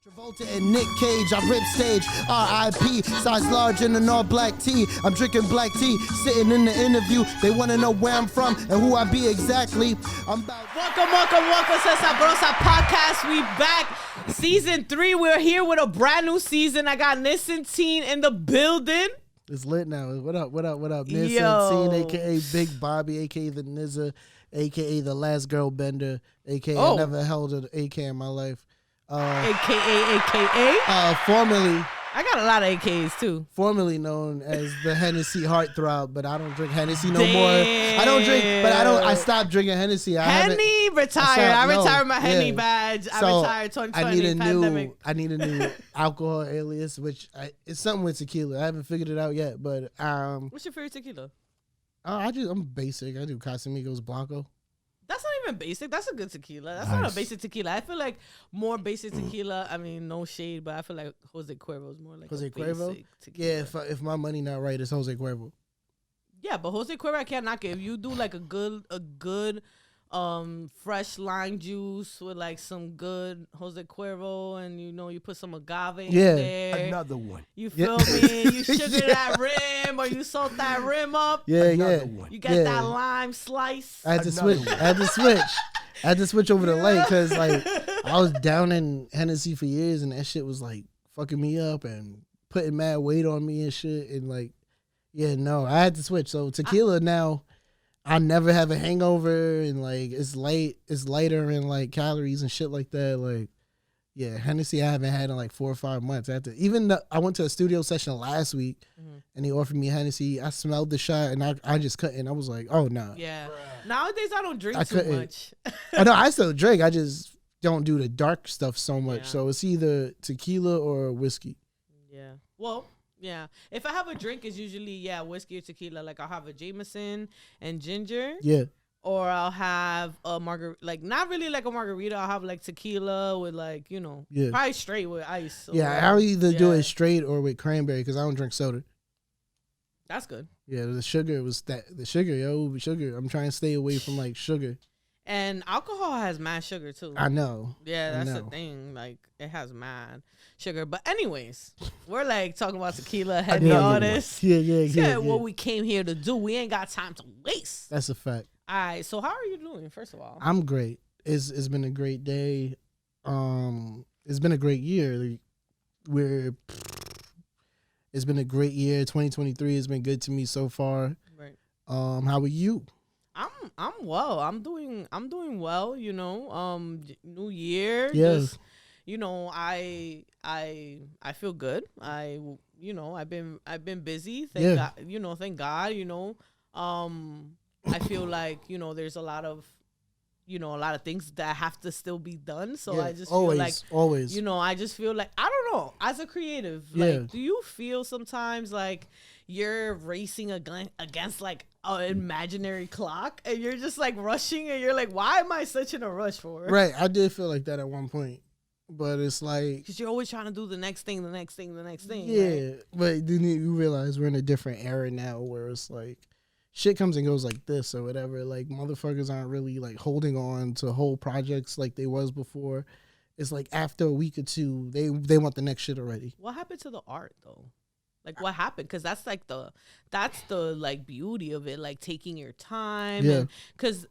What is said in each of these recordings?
Travolta and Nick Cage, I rip stage, R.I.P. Size large in an all-black tee. I'm drinking black tea, sitting in the interview. They want to know where I'm from and who I be exactly. Welcome to Sabrosa podcast. We back, season 3. We're here with a brand new season. I got NIZZ Sentine in the building. It's lit now. What up? NIZZ Sentine, a.k.a. Big Bobby, a.k.a. the NIZZ, a.k.a. the last girl bender, a.k.a. I never held an A.K. in my life. AKA. Formerly, I got a lot of AKs too. Formerly known as the Hennessy heartthrob, but I don't drink Hennessy no more. I stopped drinking Hennessy. Henny retired. I retired my Henny badge. I retired 2020 pandemic. I need a new alcohol alias, which it's something with tequila. I haven't figured it out yet, but what's your favorite tequila? I'm basic. I do Casamigos Blanco. That's not even basic. That's a good tequila. That's not a basic tequila. I feel like more basic tequila. I mean, no shade, but I feel like Jose Cuervo is more like Jose Cuervo. Tequila. Yeah, if my money not right, it's Jose Cuervo. Yeah, but Jose Cuervo, I can't knock it. If you do like a good fresh lime juice with like some good Jose Cuervo, and you put some agave in there. Another one. You feel me? You sugar that rim, or you salt that rim up. Another one. You got that lime slice. I had to switch. I had to switch over to light because like I was down in Hennessy for years, and that shit was like fucking me up and putting mad weight on me and shit. And like, I had to switch. So tequila now. I never have a hangover, and like it's lighter in like calories and shit like that. Like, Hennessy I haven't had in like 4 or 5 months. I went to a studio session last week, and they offered me Hennessy. I smelled the shot, and I just couldn't. I was like, oh no. Nah. Yeah. Nowadays I don't drink too much. I know I still drink. I just don't do the dark stuff so much. Yeah. So it's either tequila or whiskey. Yeah. Well. Yeah. If I have a drink, it's usually, whiskey or tequila. Like, I'll have a Jameson and ginger. Yeah. Or I'll have a margarita. Like, not really like a margarita. I'll have, like, tequila with, like, probably straight with ice. I'll either do it straight or with cranberry because I don't drink soda. That's good. Yeah, the sugar. I'm trying to stay away from, like, sugar. And alcohol has mad sugar, too. I know. Yeah, that's the thing. Like, it has mad sugar. But anyways, we're, like, talking about tequila, head all this. Yeah. What we came here to do. We ain't got time to waste. That's a fact. All right, so how are you doing, first of all? I'm great. It's been a great day. It's been a great year. It's been a great year. 2023 has been good to me so far. Right. How are you? I'm well. I'm doing well, new year. Yes. I feel good. I've been busy. Thank God. I feel like, there's a lot of things that have to still be done. So I just feel like always. I just feel like, I don't know, as a creative, like, do you feel sometimes like you're racing against like an imaginary clock and you're just like rushing and you're like, why am I such in a rush for? Right. I did feel like that at one point, but it's like, because you're always trying to do the next thing. Yeah. Right? But then you realize we're in a different era now where it's like shit comes and goes like this or whatever. Like motherfuckers aren't really like holding on to whole projects like they was before. It's like after a week or two, they want the next shit already. What happened to the art though? Like what happened? Because that's the like beauty of it, like taking your time. Yeah. Because,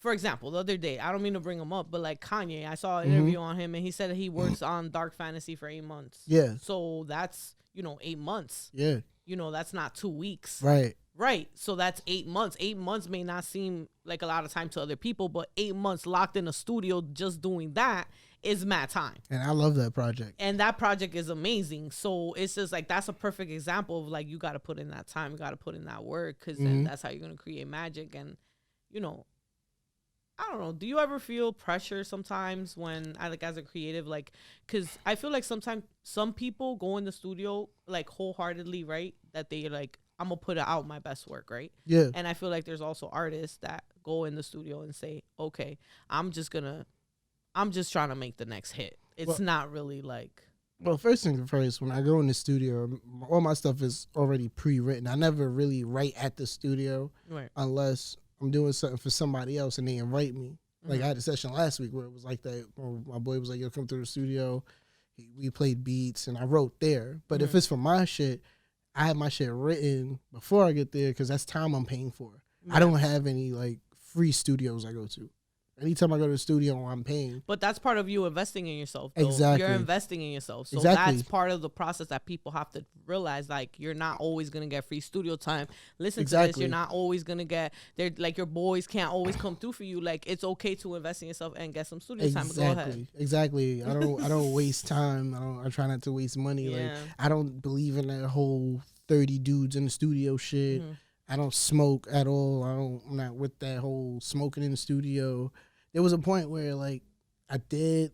for example, the other day, I don't mean to bring him up, but like Kanye, I saw an interview on him and he said that he works on dark fantasy for 8 months. Yeah. So that's 8 months. Yeah. That's not 2 weeks. Right. So that's 8 months. 8 months may not seem like a lot of time to other people, but 8 months locked in a studio just doing that is mad time. And I love that project. And that project is amazing. So it's just like, that's a perfect example of like, you got to put in that time, you got to put in that work, because then that's how you're going to create magic. And, I don't know. Do you ever feel pressure sometimes when, like, as a creative, like, because I feel like sometimes some people go in the studio like wholeheartedly, right? That they like, I'm going to put out my best work, right? Yeah. And I feel like there's also artists that go in the studio and say, okay, I'm just trying to make the next hit. It's not really like. Well, first thing first, when I go in the studio, all my stuff is already pre-written. I never really write at the studio unless I'm doing something for somebody else and they invite me. Like I had a session last week where it was like that. Where my boy was like, "Yo, come to the studio." we played beats and I wrote there. But if it's for my shit, I have my shit written before I get there because that's time I'm paying for. I don't have any like free studios I go to. Anytime I go to the studio, I'm paying. But that's part of you investing in yourself, though. Exactly. You're investing in yourself. So exactly. that's part of the process that people have to realize. Like, you're not always going to get free studio time. Listen to this. You're not always going to get, like, your boys can't always come through for you. Like, it's okay to invest in yourself and get some studio time. But go ahead. Exactly. I don't waste time. I try not to waste money. Like, I don't believe in that whole 30 dudes in the studio shit. I don't smoke at all. I'm not with that whole smoking in the studio. There was a point where, like, I did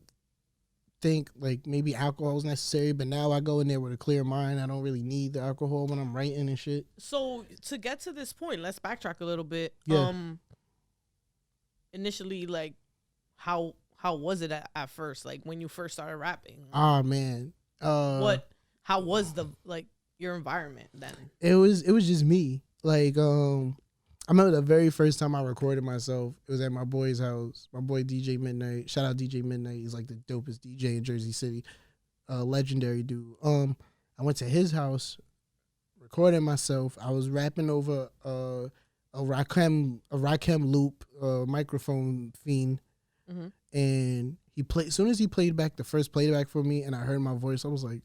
think, like, maybe alcohol was necessary, but now I go in there with a clear mind. I don't really need the alcohol when I'm writing and shit. So, to get to this point, let's backtrack a little bit. Initially, like, how was it at first? Like, when you first started rapping? Oh, man. How was your environment then? It was just me. Like, I remember the very first time I recorded myself, it was at my boy's house. My boy DJ Midnight. Shout out DJ Midnight. He's like the dopest DJ in Jersey City. Legendary dude. I went to his house, recorded myself. I was rapping over a Rakim loop, microphone fiend. And he played, as soon as he played back the first playback for me and I heard my voice, I was like,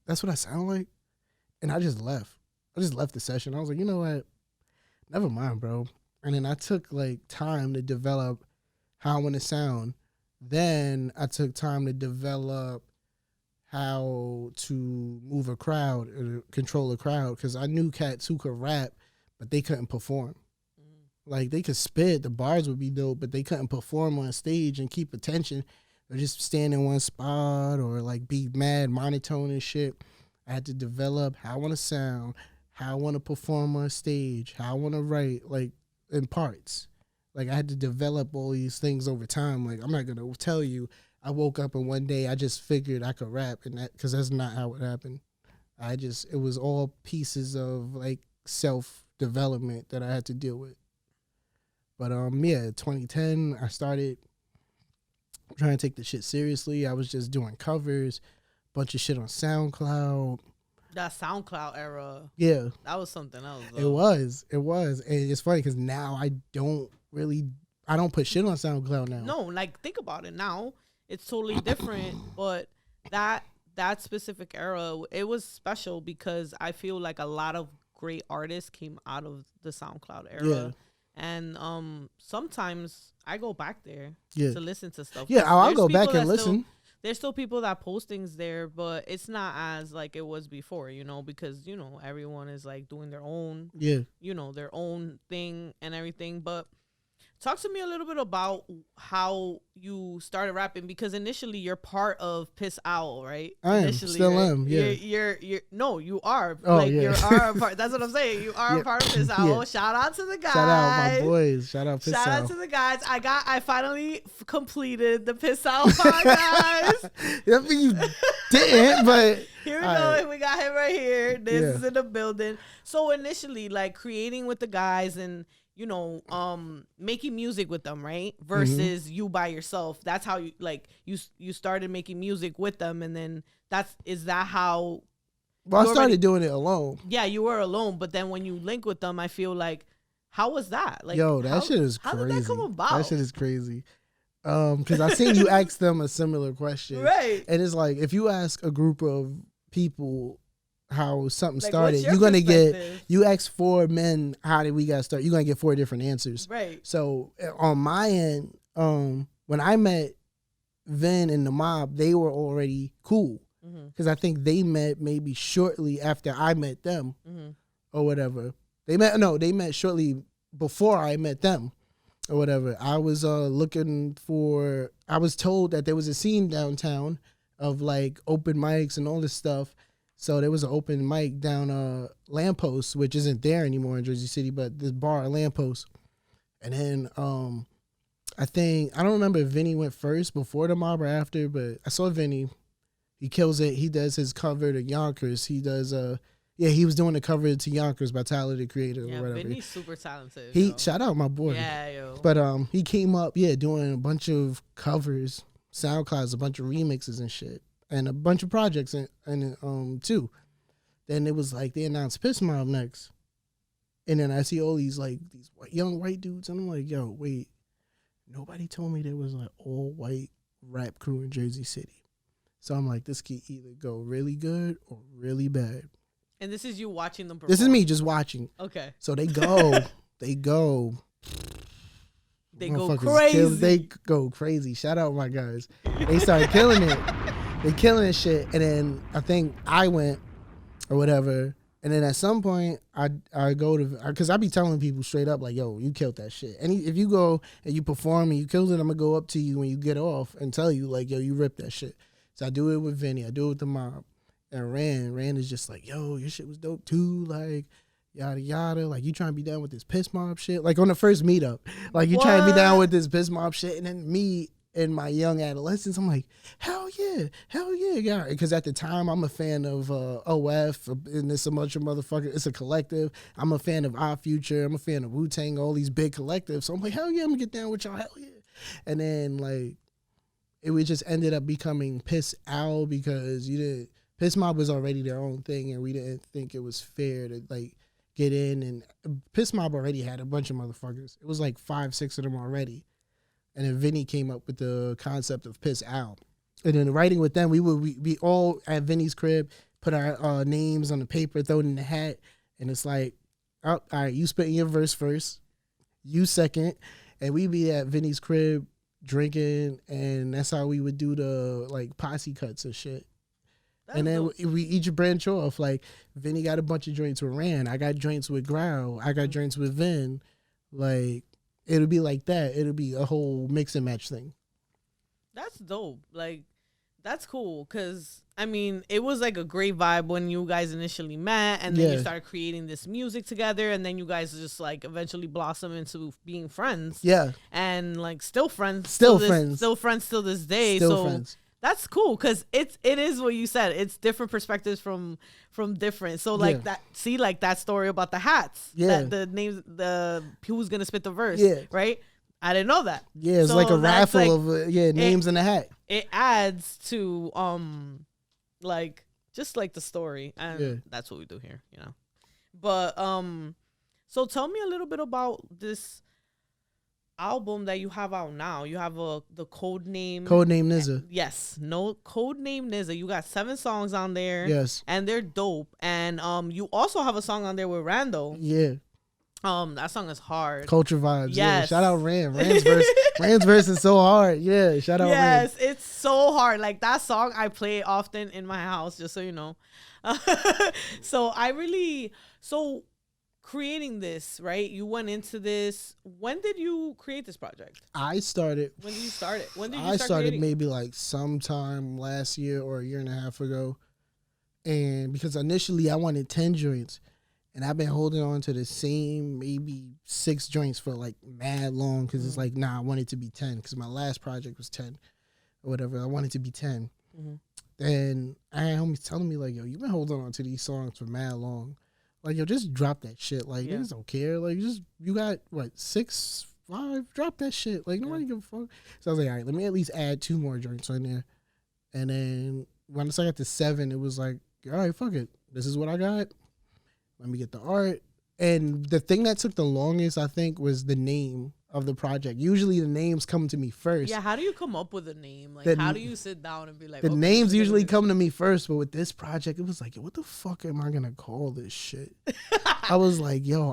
that's what I sound like? And I just left. I just left the session. I was like, you know what? Never mind, bro. And then I took like time to develop how I want to sound. Then I took time to develop how to move a crowd or control a crowd because I knew cats who could rap, but they couldn't perform. Like they could spit, the bars would be dope, but they couldn't perform on stage and keep attention or just stand in one spot or like be mad monotone and shit. I had to develop how I want to sound, how I want to perform on stage, how I want to write, like, in parts. Like, I had to develop all these things over time. Like, I'm not going to tell you I woke up and one day I just figured I could rap, and that because that's not how it happened. It was all pieces of, like, self-development that I had to deal with. But, 2010, I started trying to take the shit seriously. I was just doing covers, bunch of shit on SoundCloud. That SoundCloud era. Yeah. That was something else, though. It was. And it's funny because now I don't put shit on SoundCloud now. No, like, think about it now. It's totally different. But that specific era, it was special because I feel like a lot of great artists came out of the SoundCloud era. Yeah. And sometimes I go back there to listen to stuff. Yeah, I'll go back and listen. There's still people that post things there, but it's not as like it was before, because, everyone is like doing their own, their own thing and everything. But talk to me a little bit about how you started rapping, because initially you're part of Piss Owl, right? I am, initially, still right? am, yeah. You are. Oh, like, yeah. You are a part. That's what I'm saying. You are a part of Piss Owl. Yeah. Shout out to the guys. Shout out my boys. Shout out Piss Owl. Shout out to the guys. I finally completed the Piss Owl pod, guys. That mean you didn't, but here we go. Right. We got him right here. This is in the building. So initially, like, creating with the guys and making music with them, right? Versus you by yourself. That's how you started making music with them, and then is that how? Well, I started doing it alone. Yeah, you were alone, but then when you link with them, I feel like, how was that? Like, yo, that shit is crazy. How did that come about? That shit is crazy. Because I seen you ask them a similar question, right? And it's like if you ask a group of people how something like, started, you're gonna you ask 4 men how did we got started, you're gonna get 4 different answers, right? So on my end, when I met Vin and the mob, they were already cool because I think they met maybe shortly after I met them or whatever. They met shortly before I met them or whatever. I was I was told that there was a scene downtown of like open mics and all this stuff. So there was an open mic down Lamppost, which isn't there anymore in Jersey City, but this bar Lamppost. And then I don't remember if Vinny went first before the mob or after, but I saw Vinny. He kills it. He does his cover to Yonkers. He does he was doing the cover to Yonkers by Tyler the Creator or whatever. Vinny's super talented. Shout out my boy. Yeah, yo. But he came up, doing a bunch of covers. SoundCloud's a bunch of remixes and shit, and a bunch of projects and too. Then it was like they announced pissmobb next, and then I see all these young white dudes, and I'm like, yo, wait, nobody told me there was an all white rap crew in Jersey City. So I'm like, this could either go really good or really bad. And this is you watching them perform? This is me just watching. Okay. So they go. They go crazy. They go crazy. Shout out my guys. They started killing it. They killing this shit. And then I think I went or whatever. And then at some point I go to, because I be telling people straight up like, yo, you killed that shit. And if you go and you perform and you killed it, I'm gonna go up to you when you get off and tell you like, yo, you ripped that shit. So I do it with Vinny. I do it with the mob. And Rand is just like, yo, your shit was dope too. Like, yada yada, like you trying to be down with this pissmobb shit, like on the first meetup, like you trying to be down with this pissmobb shit, and then me in my young adolescence, I'm like, hell yeah, because at the time I'm a fan of OF, and it's a bunch of motherfuckers, it's a collective. I'm a fan of Our Future, I'm a fan of Wu-Tang, all these big collectives. So I'm like, hell yeah, I'm gonna get down with y'all, hell yeah. And then like it just ended up becoming Piss Owl because pissmobb was already their own thing, and we didn't think it was fair to like get in, and pissmobb already had a bunch of motherfuckers. It was like 5-6 of them already. And then Vinny came up with the concept of Piss Out. And then writing with them, we all at Vinny's crib, put our names on the paper, throw it in the hat, and it's like, oh, all right, you spit in your verse first, you second, and we be at Vinny's crib drinking, and that's how we would do the like posse cuts and shit. And then we each branch off. Like, Vinny got a bunch of joints with Rand. I got joints with Growl. I got joints with Vin. Like, it'll be like that. It'll be a whole mix and match thing. That's dope. Like, that's cool. Because, I mean, it was like a great vibe when you guys initially met. And then you started creating this music together. And then you guys just, like, eventually blossom into being friends. Yeah. And, like, still friends. Still friends till this day. Still friends. That's cool because it is what you said. It's different perspectives from different. So like that. See, like that story about the hats. Yeah. The names. Who's gonna spit the verse. Yeah. Right. I didn't know that. Yeah. It's so like a raffle of names in the hat. It adds to like just like the story, and that's what we do here. You know. But so tell me a little bit about this album that you have out now. You have the Codename NIZZ. Yes, no Codename NIZZ. You got 7 songs on there. Yes, and they're dope. And you also have a song on there with Rando. Yeah. That song is hard. Culture vibes. Yes. Yeah. Shout out Rand. Rand's verse is so hard. Yeah. Shout out Rand. Yes, it's so hard. Like that song, I play often in my house, just so you know. So creating this, right? You went into this. When did you create this project? I started. When did you start it? When did you start started creating? Maybe like sometime last year or a year and a half ago. And because initially I wanted 10 joints, and I've been holding on to the same maybe 6 joints for like mad long because it's like, nah, I want it to be 10 because my last project was 10 or whatever. I wanted to be 10. And I had homies telling me like, yo, you've been holding on to these songs for mad long. Like, yo, just drop that shit. Like, niggas don't care. Like, you got, what, 6, 5? Drop that shit. Like, nobody give a fuck. So I was like, all right, let me at least add 2 more joints on there. And then once I got to 7, it was like, all right, fuck it. This is what I got. Let me get the art. And the thing that took the longest, I think, was the name of the project. Usually the names come to me first. Yeah, how do you come up with a name? Like, how do you sit down and be like, the names usually come to me first, but with this project, it was like, yo, what the fuck am I gonna call this shit? I was like, yo,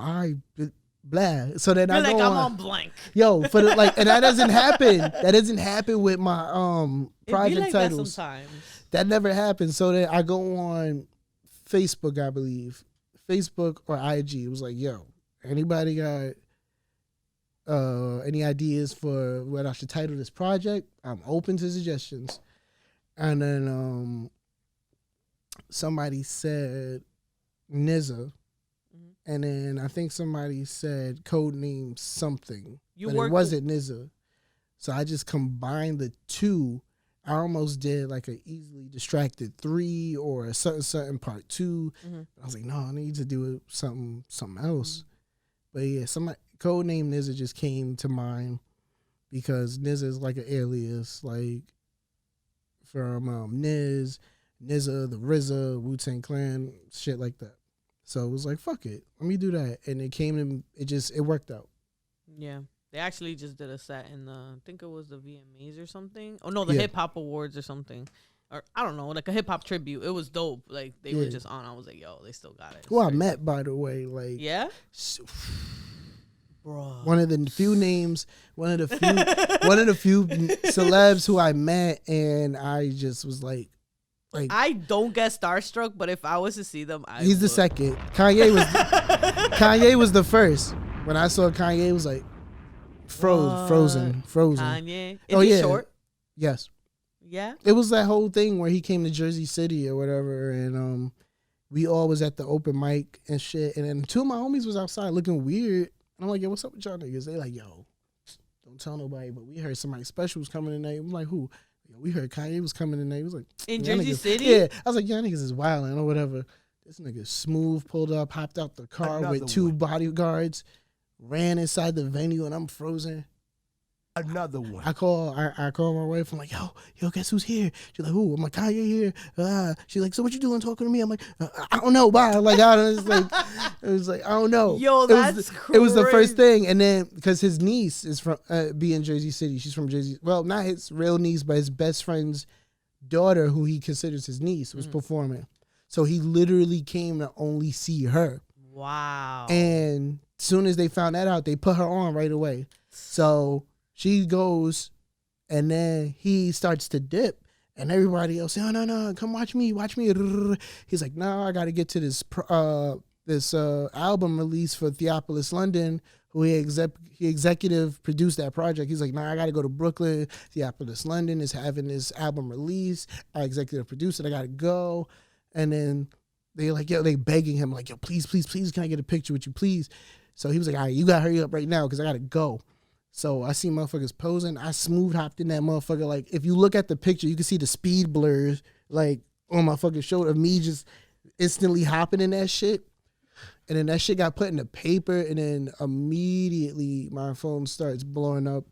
blah. So then I'm on blank. Yo, for the, like, and that doesn't happen. That doesn't happen with my project like titles. That sometimes. That never happens. So then I go on Facebook, I believe. Facebook or IG. It was like, yo, anybody got any ideas for what I should title this project? I'm open to suggestions. And then somebody said NIZZ. And then I think somebody said Codename something. But it wasn't NIZZ. So I just combined the 2. I almost did like a Easily Distracted 3 or a certain part 2. I was like, no, I need to do something else. But yeah, Codename NIZZ just came to mind because NIZZ is like an alias. Like, from NIZZ, the RZA, Wu-Tang Clan, shit like that. So it was like, fuck it, let me do that, and it worked out. Yeah, they actually just did a set in I think it was the VMAs or something. Oh no, the Hip Hop Awards or something. Or I don't know, like a hip hop tribute. It was dope. Like they were just on. I was like, yo, they still got it. Who I met, by the way, like bro. One of the few celebs who I met, and I just was like I don't get starstruck, but if I was to see them, he's the second. Kanye was the first. When I saw Kanye, it was like frozen. Kanye, is he short? Yes. Yeah, it was that whole thing where he came to Jersey City or whatever, and we all was at the open mic and shit, and then two of my homies was outside looking weird, and I'm like, yo, what's up with y'all niggas? They like, yo, don't tell nobody, but we heard somebody special was coming tonight. I'm like, who? Yo, we heard Kanye was coming tonight. He was like, in Jersey City? Yeah. I was like, y'all niggas is wilding or whatever. This nigga Smooth pulled up, hopped out the car with two bodyguards, ran inside the venue, and I'm frozen. Another one. I call my wife. I'm like, yo, guess who's here? She's like, who? I'm like, Kanye here. She's like, so what you doing talking to me? I'm like, I don't know. Bye. Like, it was like, I don't know. Yo, that's crazy. It was the first thing, and then because his niece is from be in Jersey City. She's from Jersey. Well, not his real niece, but his best friend's daughter, who he considers his niece, was performing. So he literally came to only see her. Wow. And as soon as they found that out, they put her on right away. So she goes, and then he starts to dip, and everybody else, no, come watch me. He's like, no, I got to get to this album release for Theopolis London, who he executive produced that project. He's like, nah, I got to go to Brooklyn. Theopolis London is having this album release. I executive produced it. I got to go. And then they like, yo, they begging him like, yo, please, can I get a picture with you, please? So he was like, all right, you got to hurry up right now because I got to go. So I see motherfuckers posing. I smooth hopped in that motherfucker. Like, if you look at the picture, you can see the speed blurs, like, on my fucking shoulder of me just instantly hopping in that shit. And then that shit got put in the paper, and then immediately my phone starts blowing up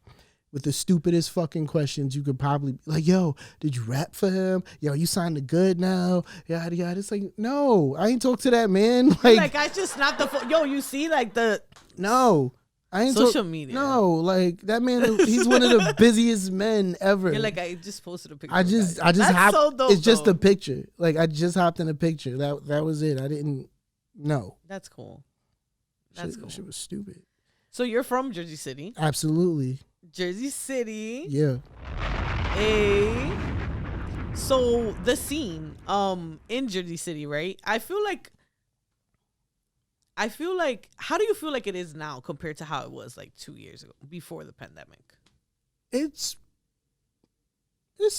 with the stupidest fucking questions you could probably, like, yo, did you rap for him? Yo, you signed to Good now? Yada, yada. It's like, no, I ain't talk to that man. Like I just snapped the phone. Yo, you see, like, no. I ain't social media. No, like that man, he's one of the busiest men ever. You're like, I just posted a picture. I just hopped. So dope, it's just a picture. Like I just hopped in a picture. That was it. I didn't know. That's cool. Cool. Shit was stupid. So you're from Jersey City? Absolutely. Jersey City. Yeah. So the scene in Jersey City, right? I feel like how do you feel like it is now compared to how it was like 2 years ago before the pandemic? It's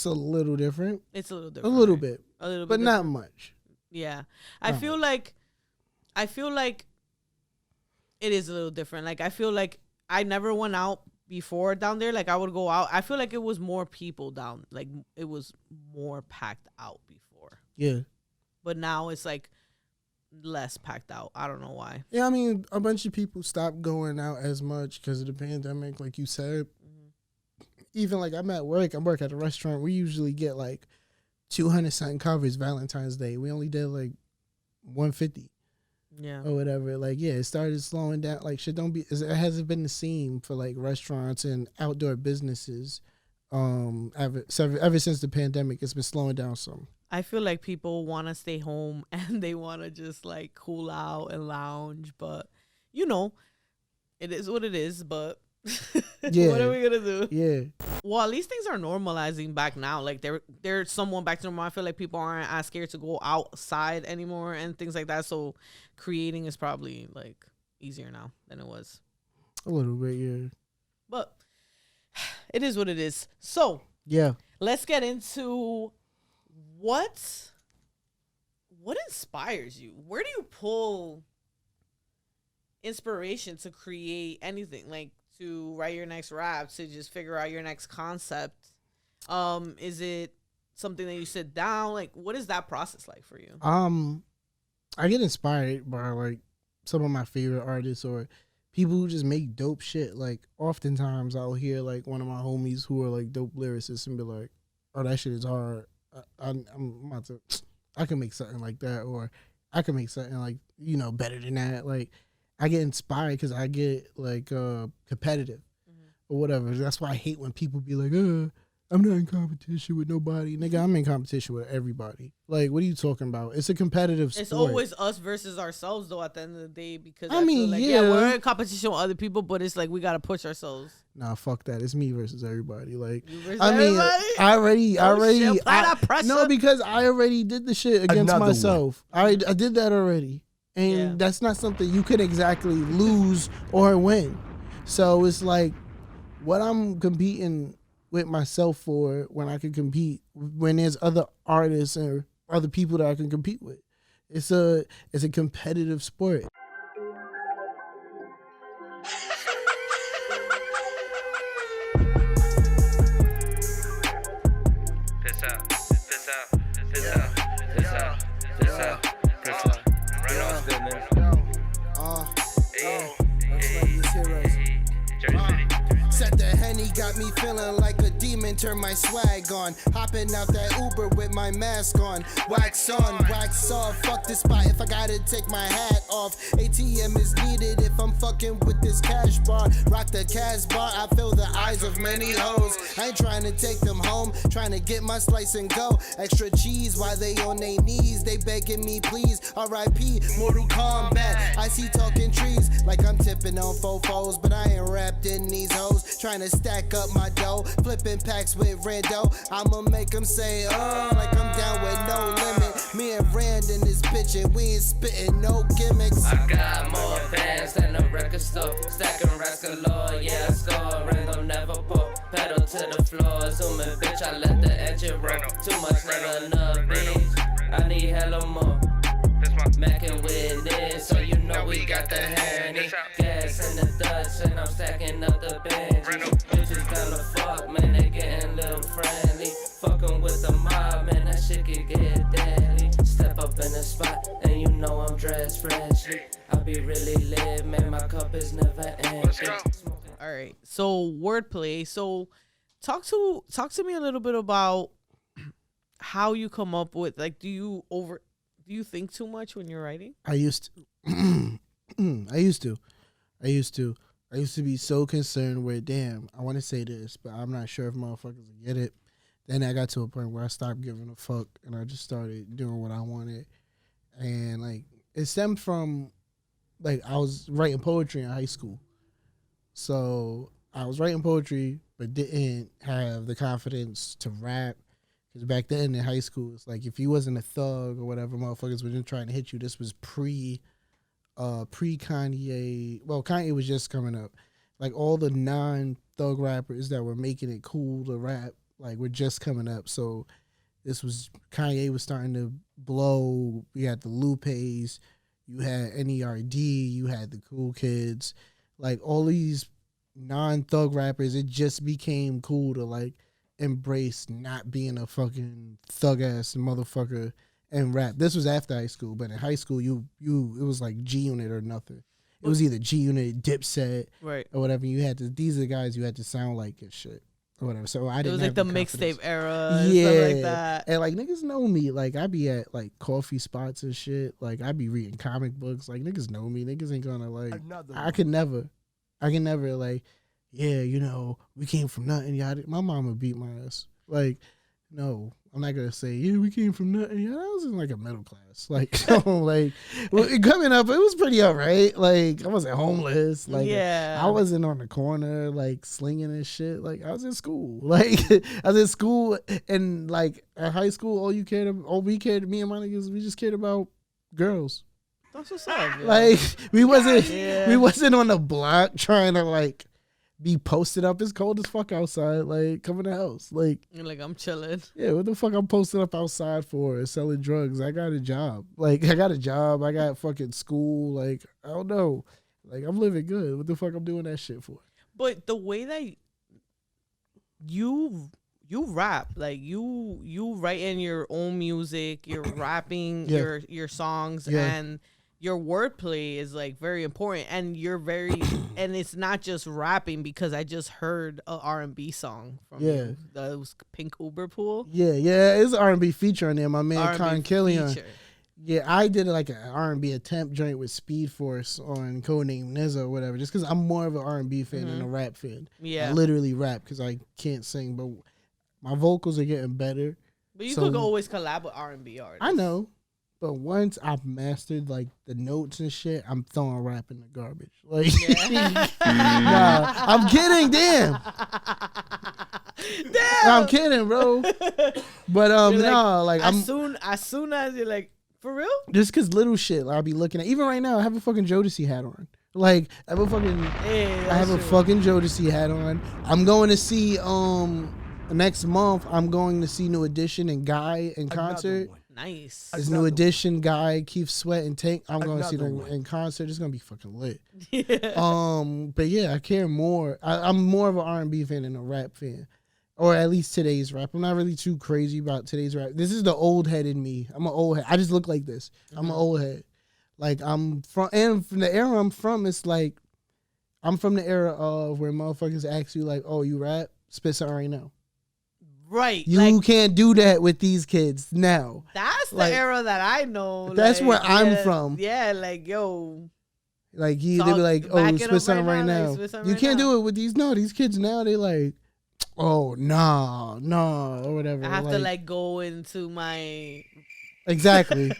a little different. It's a little different. A little bit, but different. Not much. Yeah. I feel like it is a little different. Like I feel like I never went out before down there. Like I would go out. I feel like it was more people down. Like it was more packed out before. Yeah. But now it's like less packed out. I don't know why. Yeah, I mean, a bunch of people stopped going out as much because of the pandemic, like you said. Even like I'm at work. I work at a restaurant. We usually get like 200 something covers Valentine's Day. We only did like 150. Yeah. Or whatever. Like, yeah, it started slowing down. Like, shit it hasn't been the same for like restaurants and outdoor businesses. Ever since the pandemic, it's been slowing down some. I feel like people want to stay home and they want to just like cool out and lounge, but you know, it is what it is. But yeah, what are we gonna do? Yeah. Well, at least things are normalizing back now. Like they're somewhat back to normal. I feel like people aren't as scared to go outside anymore and things like that. So creating is probably like easier now than it was. A little bit, yeah. But it is what it is. So yeah, let's get into what inspires you. Where do you pull inspiration to create anything? Like to write your next rap, to just figure out your next concept? Is it something that you sit down? Like, what is that process like for you? I get inspired by like some of my favorite artists or people who just make dope shit. Like oftentimes I'll hear like one of my homies who are like dope lyricists and be like, oh, that shit is hard. I'm about to, I can make something like that, or I can make something like, better than that. Like, I get inspired because I get like competitive or whatever. That's why I hate when people be like, I'm not in competition with nobody. Nigga, I'm in competition with everybody. Like, what are you talking about? It's a competitive sport. It's always us versus ourselves, though, at the end of the day, because I mean, feel like, yeah, we're in competition with other people, but it's like we got to push ourselves. Nah, fuck that. It's me versus everybody. Like, everybody? I already, no, because I already did the shit against myself. I did that already. And that's not something you could exactly lose or win. So it's like, what I'm competing with myself for when I can compete, when there's other artists or other people that I can compete with. It's a competitive sport. Got me feeling like a demon, turn my swag on. Hopping out that Uber with my mask on. Wax on, wax off. Fuck this spot if I gotta take my hat off. ATM is needed if I'm fucking with this cash bar. Rock the cash bar, I feel the eyes of many hoes. I ain't trying to take them home, trying to get my slice and go. Extra cheese while they on their knees, they begging me please. R.I.P. Mortal Kombat. I see talking trees like I'm tipping on fofos, but I ain't wrapped in these hoes. Trying to stack up my dough, flipping packs with Rando. I'ma make them say, like I'm down with no limit. Me and Rand in this bitch, and we ain't spitting no gimmicks. I got more fans than a record store. Stacking racks galore, yeah, I score. Random never pull, pedal to the floor. Zooming, bitch, I let the engine roll. Too much, never enough, bitch. I need hella more. Mackin' with this, so you know we got the handy. Gas in the Dutch, and I'm stacking up the Benji. Bitches gonna fuck, man, they getting little friendly. Fucking with the mob, man, that shit can get deadly. Step up in the spot, and you know I'm dressed freshly. I be really lit, man, my cup is never empty. All right, so wordplay. So talk to me a little bit about how you come up with, like, do you think too much when you're writing? I used to. I used to be so concerned with, damn, I want to say this, but I'm not sure if motherfuckers will get it. Then I got to a point where I stopped giving a fuck and I just started doing what I wanted. And like, it stemmed from, like, I was writing poetry in high school. So I was writing poetry, but didn't have the confidence to rap. Because back then in high school, it's like, if you wasn't a thug or whatever, motherfuckers were just trying to hit you. This was pre Kanye. Well, Kanye was just coming up. Like, all the non-thug rappers that were making it cool to rap, like, were just coming up. So this was, Kanye was starting to blow. You had the Lupes, you had NERD, you had the Cool Kids. Like, all these non-thug rappers, it just became cool to, like, embrace not being a fucking thug ass motherfucker and rap. This was after high school, but in high school it was like G Unit or nothing. It was either G Unit, Dipset, right, or whatever. You had to, these are the guys you had to sound like and shit or whatever. So I didn't. It was like the mixtape era, yeah, and stuff like that. And like, niggas know me. Like, I be at like coffee spots and shit. Like, I be reading comic books. Like, niggas know me. Niggas ain't gonna like. I can never like. Yeah, you know, we came from nothing. Yada. My mama beat my ass. Like, no, I'm not gonna say, yeah, we came from nothing. Yeah, I was in like a middle class. Like, like, well, coming up, it was pretty alright. Like, I wasn't homeless. Like, yeah, I wasn't on the corner like slinging and shit. Like, I was in school. Like, I was in school, and like at high school, all we cared, me and my niggas, we just cared about girls. That's what's up. Like, we wasn't on the block trying to like be posted up. It's cold as fuck outside. Like, come in the house. Like, you're like, I'm chilling. Yeah, what the fuck I'm posted up outside for? Selling drugs. I got a job. Like, I got fucking school. Like, I don't know. Like, I'm living good. What the fuck I'm doing that shit for? But the way that you rap, like you write in your own music, you're rapping your songs, and your wordplay is like very important, and you're very, and it's not just rapping, because I just heard a R&B song from you. That was Pink Uber Pool. Yeah, it's an R&B feature on there. My man R&B Con Killian. feature. Yeah, I did like an R&B attempt joint with Speed Force on codename NIZZ or whatever, just because I'm more of an R&B fan than a rap fan. Yeah. I literally rap because I can't sing, but my vocals are getting better. But you could always collab with R&B artists. I know. But once I've mastered like the notes and shit, I'm throwing rap in the garbage. Like, nah, I'm kidding. Damn. I'm kidding, bro. But as soon as you're like, for real? Just cause little shit like, I'll be looking at. Even right now, I have a fucking Jodeci hat on. Like I have a fucking Jodeci hat on. I'm going to see next month. I'm going to see New Edition and Guy in concert. Nice. This New Edition, Guy, Keith Sweat, and Tank. I'm going to see them in concert. It's gonna be fucking lit. But yeah, I care more. I'm more of an R&B fan than a rap fan, or at least today's rap. I'm not really too crazy about today's rap. This is the old head in me. I'm an old head. I just look like this. I'm an old head. Like I'm from the era I'm from. It's like I'm from the era of where motherfuckers ask you like, "Oh, you rap? Spit something right now." Right. You can't do that with these kids now. That's the era that I know. That's where I'm from. Yeah, like, yo. Like, they be like, oh, spit something right now. You can't do it with these kids now. They like, oh, nah, or whatever. I have to, like, go into my. Exactly.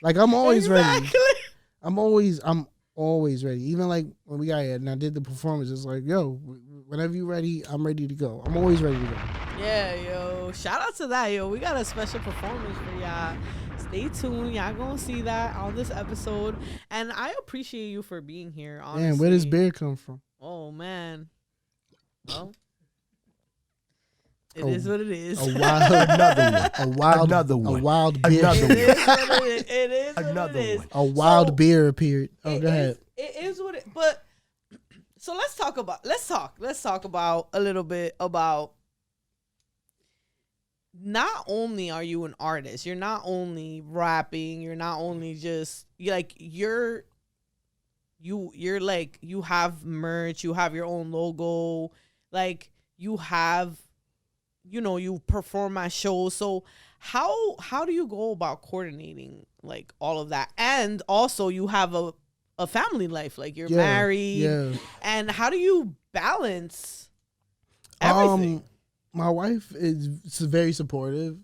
Like, I'm always ready. I'm always ready. Even, like, when we got here and I did the performance, it's like, yo, whenever you're ready, I'm ready to go. I'm always ready to go. Yeah, yo. Shout out to that, yo. We got a special performance for y'all. Stay tuned. Y'all gonna see that on this episode. And I appreciate you for being here, honestly. Man, where does beer come from? Oh, man. Well, it is what it is. A wild beer. It is what it is. A wild beer appeared. Oh, go ahead. It is what it, but so let's talk about a little bit about, not only are you an artist, you're not only rapping, you're not only just you're like, you have merch, you have your own logo, like you have, you perform at shows. So how do you go about coordinating like all of that? And also you have a family life, like you're married, and how do you balance everything? My wife is very supportive.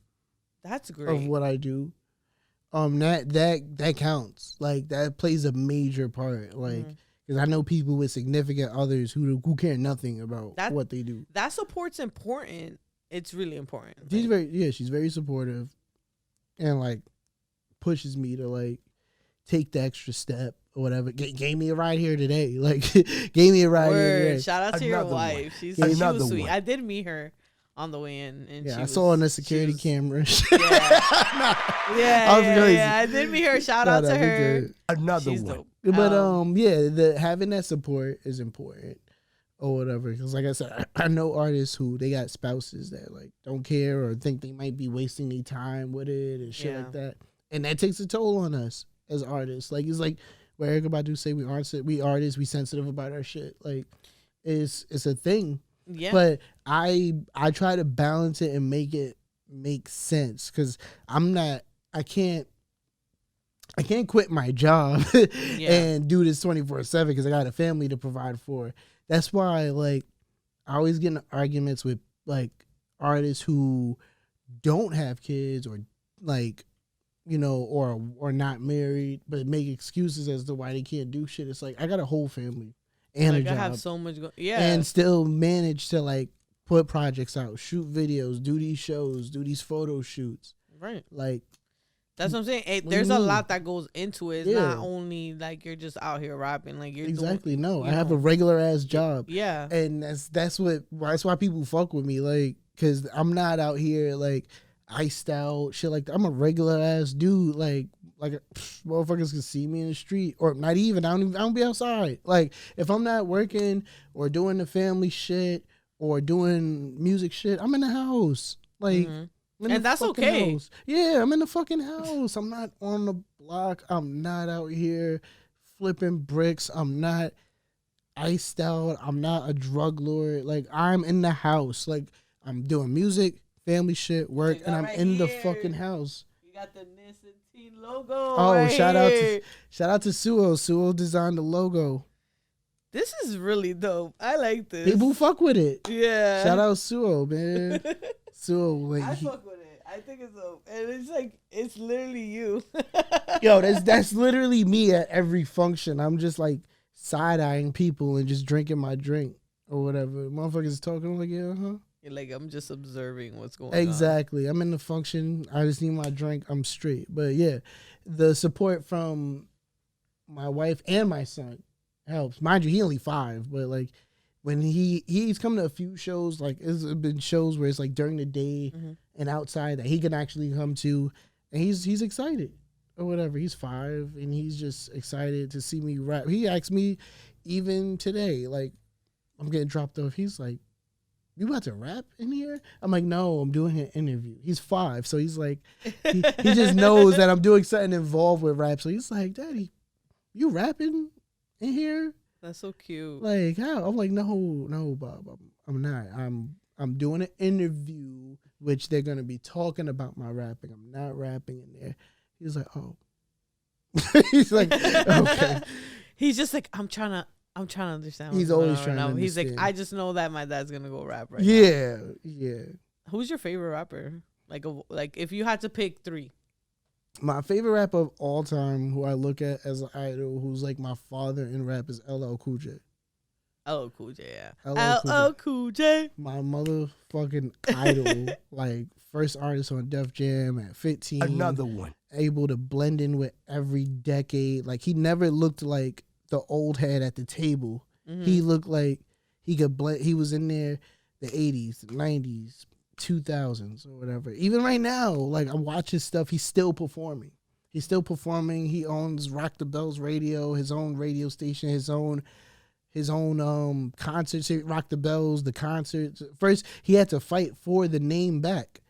That's great. Of what I do. That counts. Like that plays a major part. Like, because I know people with significant others who care nothing about what they do. That support's important. It's really important. She's very supportive, and like pushes me to like take the extra step or whatever. Gave me a ride here today. Like gave me a ride here today. Shout out to your wife. She was sweet. I did meet her on the way in, and I saw on the security camera. I did meet her. Shout out to her. She's one. Dope. But having that support is important or whatever. Because like I said, I know artists who they got spouses that like don't care or think they might be wasting their time with it and shit like that, and that takes a toll on us as artists. Like it's like where Erykah Badu say we artists, we sensitive about our shit. Like it's a thing. Yeah. But I try to balance it and make it make sense, because I can't quit my job and do this 24/7 because I got a family to provide for. That's why like I always get in arguments with like artists who don't have kids or like, or not married, but make excuses as to why they can't do shit. It's like I got a whole family and a job. I have so much and still manage to like put projects out, shoot videos, do these shows, do these photo shoots. Right. Like that's what I'm saying. There's a lot that goes into it. It's not only like you're just out here rapping. Like you're I have a regular ass job. Yeah. And that's why people fuck with me. Like, cause I'm not out here like iced out shit like that. I'm a regular ass dude. Like motherfuckers can see me in the street, or not even. I don't be outside. Like if I'm not working or doing the family shit or doing music shit, I'm in the house. Like And that's okay. House. Yeah, I'm in the fucking house. I'm not on the block. I'm not out here flipping bricks. I'm not iced out. I'm not a drug lord. Like, I'm in the house. Like, I'm doing music, family shit, work, and I'm in the fucking house. You got the NIZZ Sentine logo. Oh, right shout here. out to Suo. Suo designed the logo. This is really dope. I like this. People fuck with it. Yeah. Shout out Suo, man. Suo, like, I fuck with it. I think it's dope. And it's like, it's literally you. yo, that's literally me at every function. I'm just like side-eyeing people and just drinking my drink or whatever. Motherfuckers is talking, I'm like, yeah, huh? You're like, I'm just observing what's going on. Exactly. I'm in the function. I just need my drink. I'm straight. But yeah, the support from my wife and my son helps. Mind you, he only 5, but like when he's come to a few shows, like it's been shows where it's like during the day and outside that he can actually come to, and he's excited or whatever. He's 5 and he's just excited to see me rap. He asked me even today, like, I'm getting dropped off. He's like, you about to rap in here? I'm like, no, I'm doing an interview. He's 5, so he's like, he just knows that I'm doing something involved with rap. So he's like, Daddy, you rapping in here? That's so cute. Like, how? I'm like, no, Bob, I'm not. I'm doing an interview, which they're gonna be talking about my rapping. I'm not rapping in there. He's like, oh. He's like, okay. He's just like, I'm trying to understand. He's always trying to understand. He's like, I just know that my dad's gonna go rap right now. Yeah. Who's your favorite rapper? Like if you had to pick 3. My favorite rapper of all time, who I look at as an idol, who's like my father in rap, is LL Cool J. LL Cool J, yeah. LL Cool J. My motherfucking idol, like first artist on Def Jam at 15. Another one. Able to blend in with every decade. Like, he never looked like the old head at the table. He looked like he could blend. He was in there the 80s, the 90s, 2000s or whatever. Even right now, like, I watch his stuff, he's still performing. He owns Rock the Bells Radio, his own radio station, his own concerts, Rock the Bells, the concerts. First, he had to fight for the name back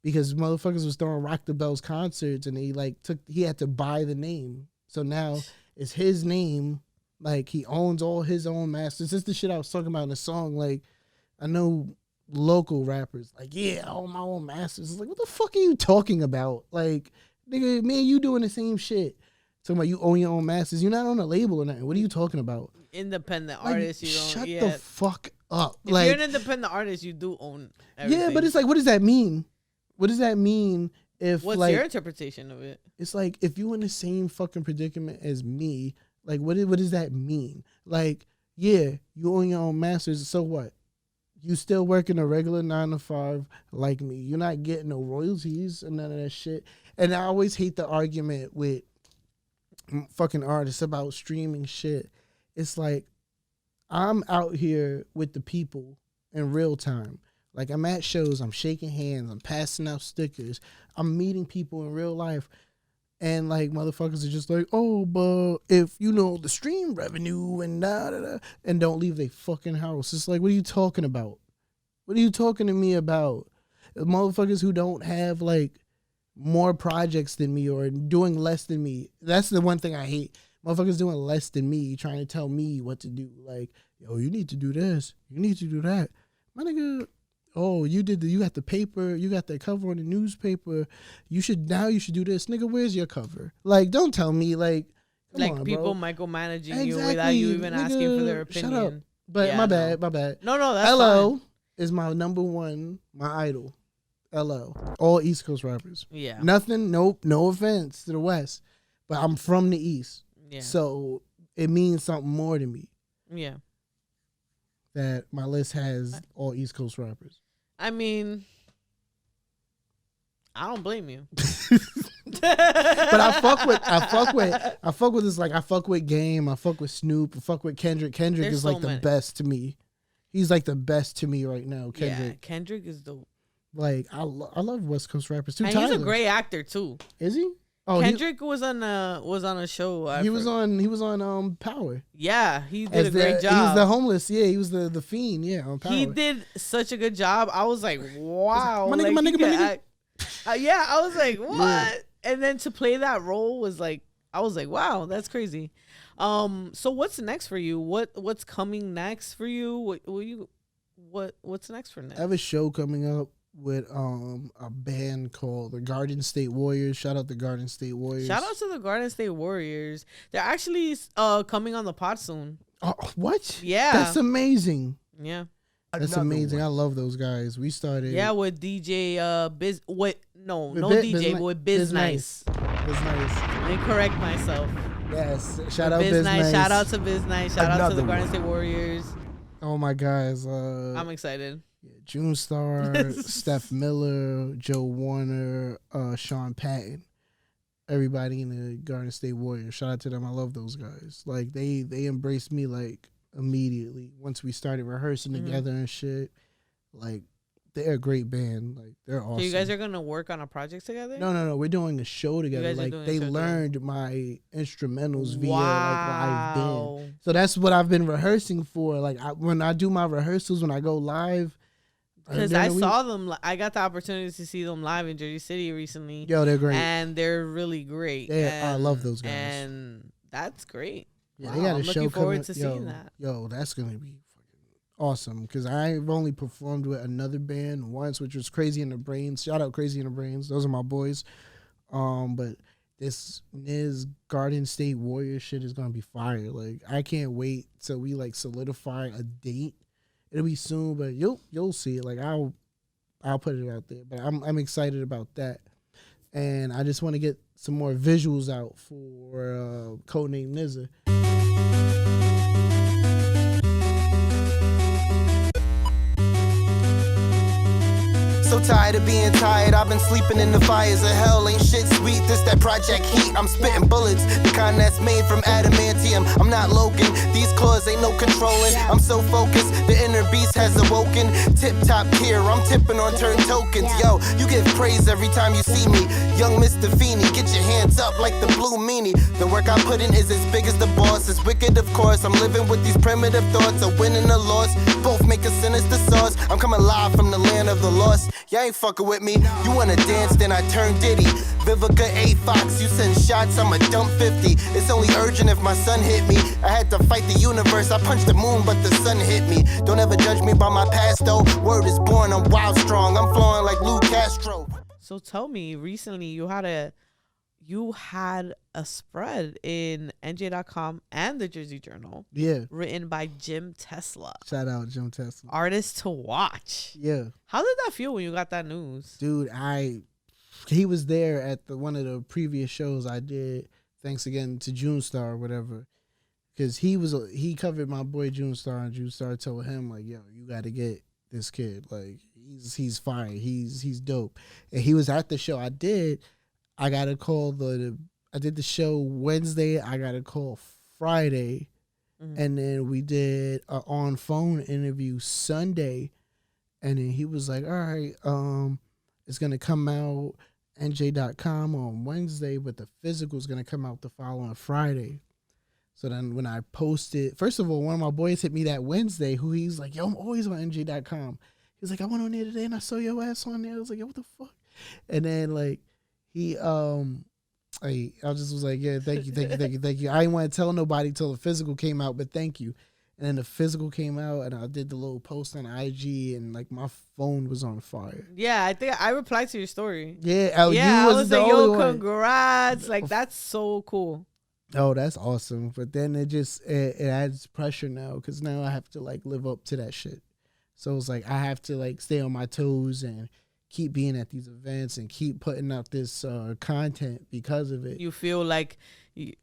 because motherfuckers was throwing Rock the Bells concerts, and he had to buy the name. So now it's his name. Like, he owns all his own masters. This is the shit I was talking about in the song. Like, I know local rappers, like, yeah, I own my own masters. It's like, what the fuck are you talking about? Like, nigga, man, you doing the same shit. Talking about you own your own masters. You're not on a label or nothing. What are you talking about? Independent Like, artist, you don't. Shut Yeah. the fuck up. If like, you're an independent artist, you do own everything. yeah, but it's like, what does that mean? What does that mean if, what's like, your interpretation of it? it's like, if you in the same fucking predicament as me, like, what does that mean? Like, yeah, you own your own masters, so what? You still working a regular 9 to 5 like me. You're not getting no royalties and none of that shit. And I always hate the argument with fucking artists about streaming shit. It's like, I'm out here with the people in real time. Like, I'm at shows, I'm shaking hands, I'm passing out stickers, I'm meeting people in real life. And like, motherfuckers are just like, oh, but if you know the stream revenue and da da da, and don't leave their fucking house. It's like, what are you talking about? What are you talking to me about? Motherfuckers who don't have like more projects than me or doing less than me. That's the one thing I hate. Motherfuckers doing less than me, trying to tell me what to do. Like, yo, you need to do this. You need to do that. My nigga, oh, you got the paper, you got the cover on the newspaper. You should do this. Nigga, where's your cover? Like, don't tell me, like, come Like, on, people bro. micromanaging you without you even Nigga, asking for their opinion. Shut up. But Yeah, my no. bad. No, that's LL fine. is my number one, my idol. LL. All East Coast rappers. Yeah. Nothing, nope, no offense to the West. But I'm from the East. Yeah. So it means something more to me Yeah. that my list has all East Coast rappers. I mean, I don't blame you. But I fuck with this, like, I fuck with Game, I fuck with Snoop, I fuck with Kendrick. Kendrick There's is so like the many. best to me. He's like the best to me right now. Kendrick. Yeah, Kendrick is dope. Like, I love West Coast rappers too. And Tyler. he's a great actor too. Is he? Oh, Kendrick was on a show. he was on Power. Yeah, he did As a great He was job. the homeless. Yeah, he was the fiend. Yeah, on Power. He did such a good job. I was like, wow. My nigga, like, my he nigga, my could nigga. act- Yeah, I was like, what? Yeah. And then to play that role was like, I was like, wow, that's crazy. So what's next for you? What's coming next for you? What's next for next? I have a show coming up with a band called the Garden State Warriors. Shout out the Garden State Warriors. Shout out to the Garden State Warriors. They're actually coming on the pod soon. Oh, what? Yeah. That's amazing. Yeah. That's Another amazing. one. I love those guys. We started. Yeah, with DJ Biz with no Biz DJ, Ni- but with Biz Nice. Biz Nice. Let me correct myself. Yes. Shout out Biz Biz Nice. Nice. Shout out to Biz Nice. Shout out to the Another Garden one. State Warriors. Oh my guys. I'm excited. June Star, Steph Miller, Joe Warner, Sean Patton. Everybody in the Garden State Warriors. Shout out to them. I love those guys. Like they embraced me like immediately once we started rehearsing together and shit. Like they're a great band. Like they're awesome. So you guys are gonna work on a project together? No. We're doing a show together. guys are Like doing a they show learned my instrumentals via like Wow. live band. So that's what I've been rehearsing for. Like when I do my rehearsals, when I go live. Because during I the week- saw them. I got the opportunity to see them live in Jersey City recently. Yo, they're great. And they're really great. Yeah, I And- love those guys. And that's great. Yeah, Wow, they got a I'm show looking forward coming. to seeing that. Yo, that's gonna be fucking awesome. Because I've only performed with another band once, which was Crazy in the Brains. Shout out Crazy in the Brains. Those are my boys. But this NIZZ Garden State Warrior shit is gonna be fire. Like I can't wait till we like solidify a date. It'll be soon, but you'll see it. Like I'll put it out there. But I'm excited about that. And I just want to get some more visuals out for Codename NIZZ. So tired of being tired, I've been sleeping in the fires of hell. Ain't shit sweet, this that Project Heat. I'm spitting bullets, the kind that's made from adamantium. I'm not Logan, these claws ain't no controlling. I'm so focused, the inner beast has awoken. Tip top tier, I'm tipping on turn tokens. Yo, you give praise every time you see me. Young Mr. Feeney, get your hands up like the blue meanie. The work I put in is as big as the boss. It's wicked, of course. I'm living with these primitive thoughts, a win and a loss. Both make a sinister sauce. I'm coming live from the land of the lost. Y'all ain't fucking with me. You wanna dance, then I turn Diddy. Vivica A. Fox, you send shots, I'ma dump 50. It's only urgent if my son hit me. I had to fight the universe, I punched the moon, but the sun hit me. Don't ever judge me by my past though. Word is born, I'm wild strong. I'm flowing like Lou Castro. So tell me, recently you had a spread in NJ.com and the Jersey Journal Yeah. written by Jim Tesla. Shout out Jim Tesla. Artist to watch. Yeah. How did that feel when you got that news? Dude, he was there at one of the previous shows I did. Thanks again to June Star or whatever. Cause he covered my boy June Star, and June Star told him like, yo, you gotta get this kid. Like he's fire. He's dope. And he was at the show I did. I got a call I did the show Wednesday. I got a call Friday. And then we did an on phone interview Sunday. And then he was like, all right, it's going to come out NJ.com on Wednesday, but the physical is going to come out the following Friday. So then when I posted, first of all, one of my boys hit me that Wednesday, who he's like, yo, I'm always on NJ.com. He's like, I went on there today and I saw your ass on there. I was like, yo, what the fuck? And then like he, I just was like, yeah, thank you. I didn't want to tell nobody till the physical came out, but thank you. And then the physical came out, and I did the little post on IG, and like my phone was on fire. Yeah, I think I replied to your story. Yeah, I was the like, only yo, one. congrats. Like, that's so cool. Oh, that's awesome. But then it adds pressure now, because now I have to like live up to that shit. So it's like I have to like stay on my toes and keep being at these events and keep putting out this content because of it. You feel like you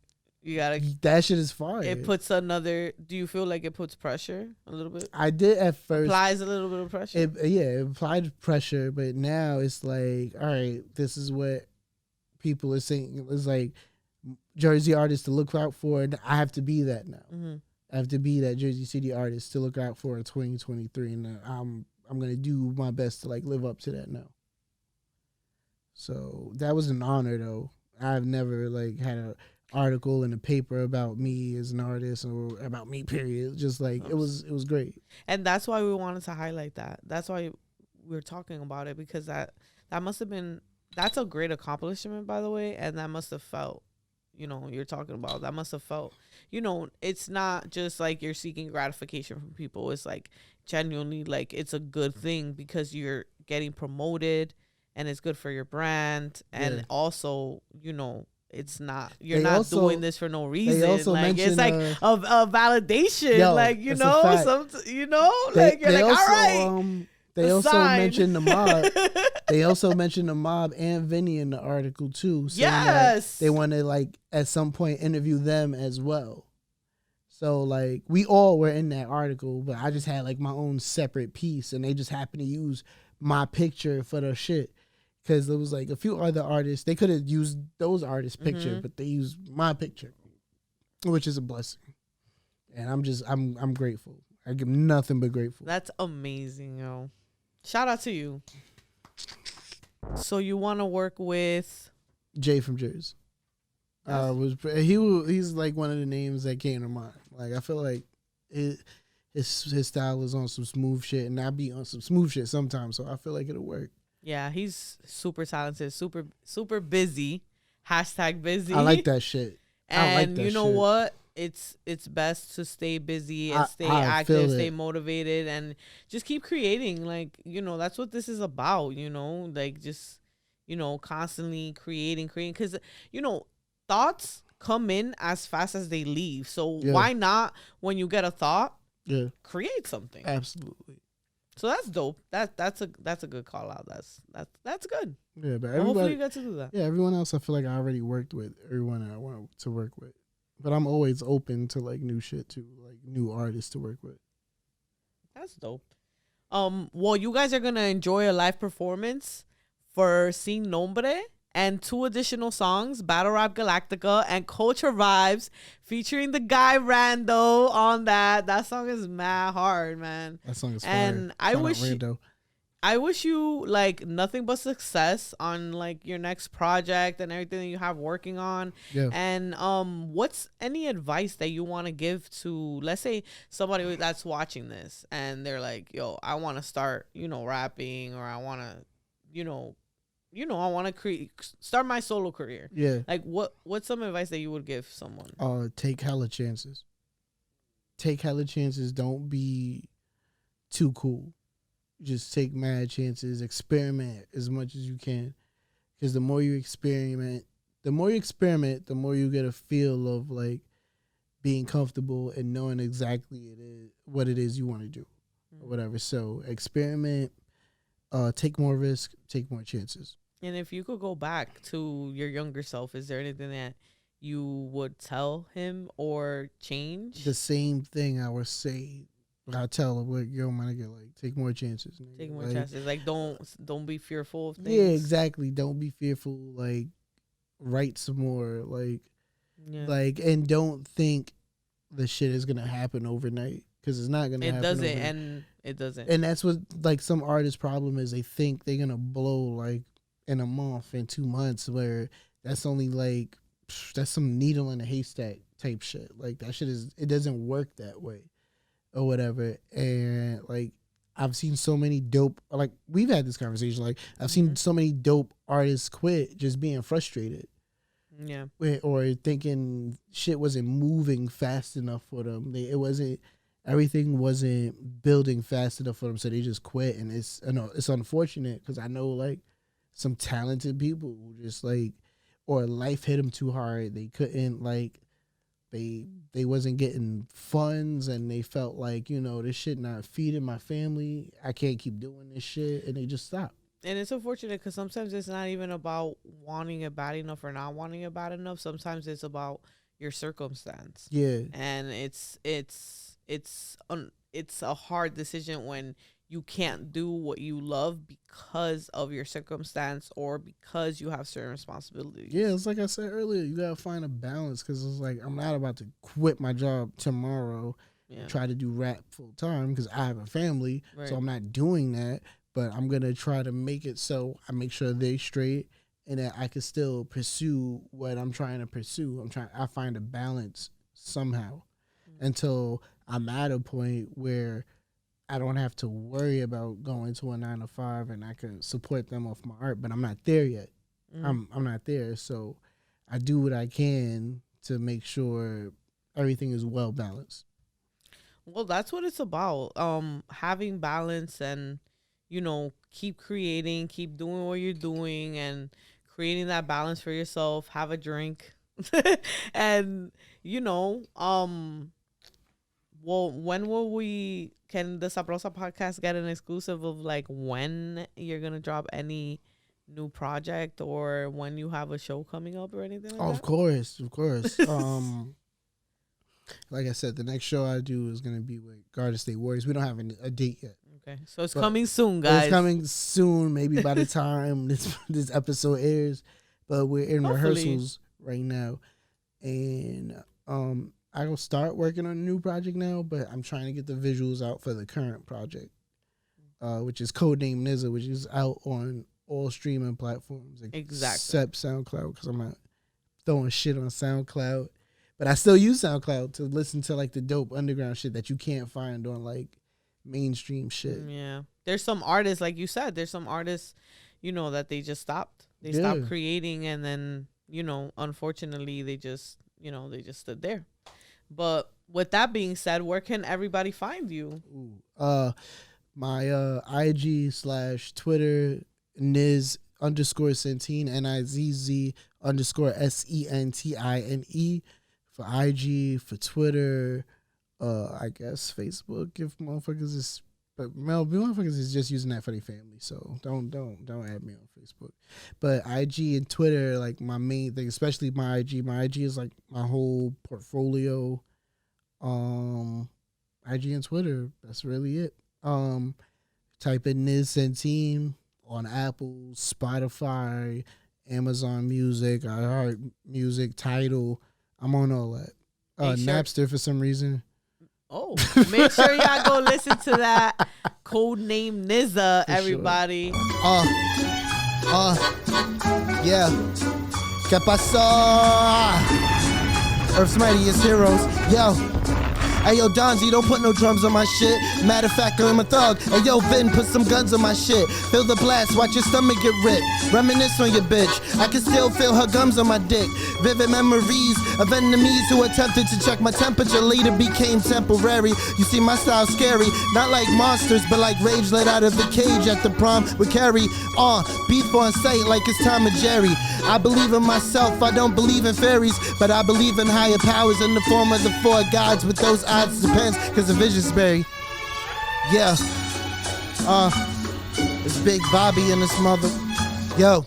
gotta. That shit is fire. It puts another. Do you feel like it puts pressure a little bit? I did at first. Applies a little bit of pressure. It applied pressure, but now it's like, all right, this is what people are saying. It's like Jersey artists to look out for, and I have to be that now. Mm-hmm. I have to be that Jersey City artist to look out for in 2023, and I'm gonna do my best to like live up to that now. So that was an honor, though. I've never like had a article in the paper about me as an artist or about me, period. Just like it was great. And that's why we wanted to highlight that. That's why we're talking about it, because that must have been that's a great accomplishment, by the way. And that must have felt, you're talking about, that must have felt, it's not just like you're seeking gratification from people. It's like genuinely like it's a good thing because you're getting promoted and it's good for your brand. And also, it's not, you're not also doing this for no reason. Like it's like a validation, like, like you're like, all right. They also mentioned the mob. They also mentioned the mob and Vinny in the article too. Yes. They want to like at some point interview them as well. So like we all were in that article, but I just had like my own separate piece, and they just happened to use my picture for the shit. Because there was like a few other artists. They could have used those artists' picture, but they used my picture, which is a blessing. And I'm grateful. I give nothing but grateful. That's amazing, yo. Shout out to you. So you want to work with Jay from Jersey? He's like one of the names that came to mind. Like I feel like his style is on some smooth shit, and I be on some smooth shit sometimes. So I feel like it'll work. Yeah, he's super talented, super busy. #busy. I like that shit. And you know what? It's best to stay busy and stay active, stay motivated, and just keep creating. Like, that's what this is about, like just, constantly creating. Because, thoughts come in as fast as they leave. So why not, when you get a thought, create something? Absolutely. So that's dope. That's a good call out. That's good. Yeah, but hopefully you get to do that. Yeah, everyone else I feel like I already worked with. Everyone I want to work with. But I'm always open to like new shit too, like new artists to work with. That's dope. Well, you guys are gonna enjoy a live performance for Sin Nombre and 2 additional songs, Battle Rap Galactica and Culture Vibes, featuring the guy Rando on that. That song is mad hard, man. That song is fire. And I wish you like nothing but success on like your next project and everything that you have working on. Yeah. And what's any advice that you want to give to, let's say, somebody that's watching this and they're like, yo, I want to start, rapping, or I want to, I want to start my solo career. Yeah. Like what's some advice that you would give someone? Take hella chances. Take hella chances. Don't be too cool. Just take mad chances. Experiment as much as you can. Because the more you experiment, the more you get a feel of like being comfortable and knowing exactly what it is you want to do or whatever. So experiment, take more risk, take more chances. And if you could go back to your younger self, is there anything that you would tell him or change? The same thing I would say. I tell him, like, yo, man, like, take more chances. Nigga. Take more chances. Like, don't be fearful of things. Yeah, exactly. Don't be fearful. Like, write some more. Like, and don't think the shit is gonna happen overnight, because it's not gonna. It doesn't. And that's what like some artists' problem is. They think they're gonna blow like in a month, in 2 months, where that's only like that's some needle in a haystack type shit. Like that shit it doesn't work that way. Or whatever, and like I've seen so many dope, like we've had this conversation, like I've seen so many dope artists quit just being frustrated, or thinking shit wasn't moving fast enough for them. Everything wasn't building fast enough for them, so they just quit. And it's unfortunate, because I know like some talented people who just like, or life hit them too hard, they couldn't like. They wasn't getting funds, and they felt like, this shit not feeding my family. I can't keep doing this shit, and they just stopped. And it's unfortunate, because sometimes it's not even about wanting it bad enough or not wanting it bad enough. Sometimes it's about your circumstance. Yeah. And it's a hard decision when you can't do what you love because of your circumstance or because you have certain responsibilities. Yeah, it's like I said earlier, you gotta find a balance, because it's like I'm not about to quit my job tomorrow and try to do rap full time, because I have a family, so I'm not doing that. But I'm gonna try to make it so I make sure they're straight and that I can still pursue what I'm trying to pursue. I find a balance somehow until I'm at a point where I don't have to worry about going to a 9 to 5 and I can support them off my art, but I'm not there yet. I'm not there. So I do what I can to make sure everything is well balanced. Well, that's what it's about. Having balance and, keep creating, keep doing what you're doing and creating that balance for yourself. Have a drink. And, well, when can the Sabrosa podcast get an exclusive of like when you're going to drop any new project or when you have a show coming up or anything like that? Of course. Like I said, the next show I do is going to be with Garden State Warriors. We don't have a date yet. Okay. So it's coming soon, guys. It's coming soon, maybe by the time this episode airs. But we're in rehearsals right now. And I will start working on a new project now, but I'm trying to get the visuals out for the current project, which is codename NIZZ, which is out on all streaming platforms except SoundCloud, because I'm not throwing shit on SoundCloud. But I still use SoundCloud to listen to like the dope underground shit that you can't find on like mainstream shit. Yeah. There's some artists, like you said, that they just stopped. They stopped creating, and then, unfortunately they just stood there. But with that being said, where can everybody find you? My IG/Twitter, NIZZ_Sentine, NIZZ_SENTINE for IG, for Twitter, I guess Facebook if motherfuckers is, but motherfuckers is just using that for their family, so don't add me on Facebook. But IG and Twitter, like my main thing, especially my IG. My IG is like my whole portfolio. IG and Twitter, that's really it. Type in NIZZ Sentine on Apple, Spotify, Amazon Music, iHeart Music, Tidal. I'm on all that. Napster for some reason. Oh, make sure y'all go listen to that. Codename NIZZ, everybody. Yeah. ¿Qué pasó? Earth's mightiest heroes. Yo. Hey, yo, Donzi, don't put no drums on my shit. Matter of fact, I'm a thug. Hey, yo, Vin, put some guns on my shit. Feel the blast, watch your stomach get ripped. Reminisce on your bitch. I can still feel her gums on my dick. Vivid memories of enemies who attempted to check my temperature, later became temporary. You see, my style scary. Not like monsters, but like rage let out of the cage at the prom with Carrie. Beef on sight like it's Tom and Jerry. I believe in myself, I don't believe in fairies, but I believe in higher powers in the form of the four gods with those odds depends, cause the vision's berry. Yeah. It's Big Bobby in this mother. Yo.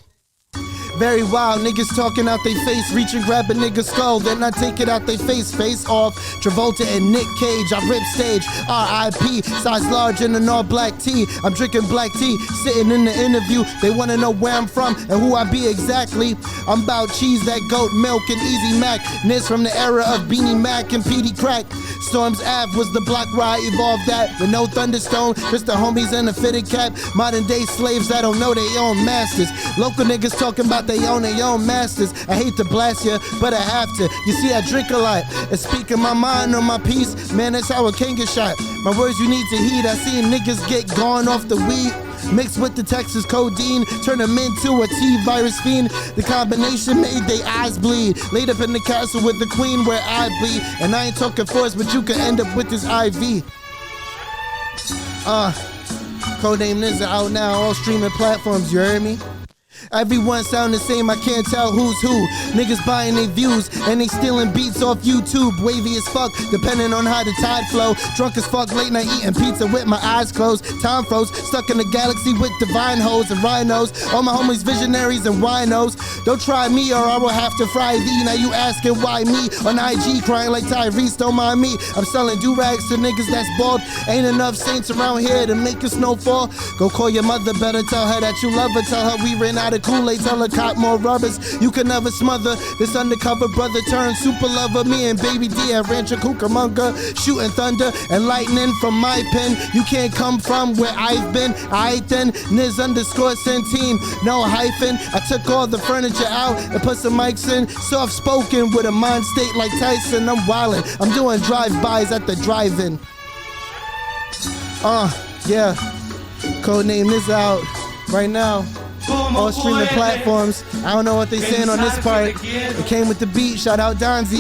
Very wild, niggas talking out they face, reach and grab a nigga's skull, then I take it out they face off. Travolta and Nick Cage, I rip stage, R.I.P. Size large in an all black tee. I'm drinking black tea, sitting in the interview. They wanna know where I'm from and who I be exactly. I'm about cheese, that goat milk and Easy Mac. NIZZ from the era of Beanie Mac and PD Crack. Storms Ave was the block where I evolved at, with no thunderstone, just the homies and a fitted cap. Modern day slaves that don't know their own masters. Local niggas talking about they own their own masters. I hate to blast ya, but I have to. You see, I drink a lot and speaking my mind on my piece. Man, that's how a king get shot. My words you need to heed. I seen niggas get gone off the weed. Mixed with the Texas codeine, turn them into a T-virus fiend. The combination made they eyes bleed. Laid up in the castle with the queen where I bleed. And I ain't talking force, but you could end up with this IV. Codename NIZZ out now, all streaming platforms, you heard me? Everyone sound the same, I can't tell who's who. Niggas buying their views and they stealing beats off YouTube. Wavy as fuck, depending on how the tide flow. Drunk as fuck, late night eating pizza with my eyes closed. Time froze, stuck in the galaxy with divine hoes and rhinos. All my homies visionaries and winos. Don't try me or I will have to fry thee. Now you asking why me on IG crying like Tyrese, don't mind me. I'm selling do-rags to niggas that's bald. Ain't enough saints around here to make a snowfall. Go call your mother, better tell her that you love her. Tell her we ran out of Kool-Aid, tell her cop more rubbers. You can never smother this undercover brother turned super lover. Me and Baby D at Rancho Cucamonga, shooting thunder and lightning from my pen. You can't come from where I've been. Aight then, NIZZ_Sentine, no hyphen. I took all the furniture out and put some mics in. Soft spoken with a mind state like Tyson. I'm wildin', I'm doing drive-bys at the drive-in. Yeah. Codename NIZZ out right now. all streaming platforms. I don't know what they saying on this part. It came with the beat. Shout out Donzi.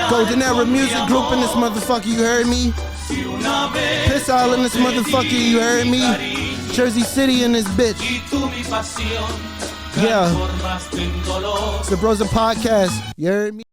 Golden Era Music Group in this motherfucker, you heard me? Piss All in this motherfucker, you heard me? Jersey City in this bitch. Yeah. Sabrosa Podcast, you heard me?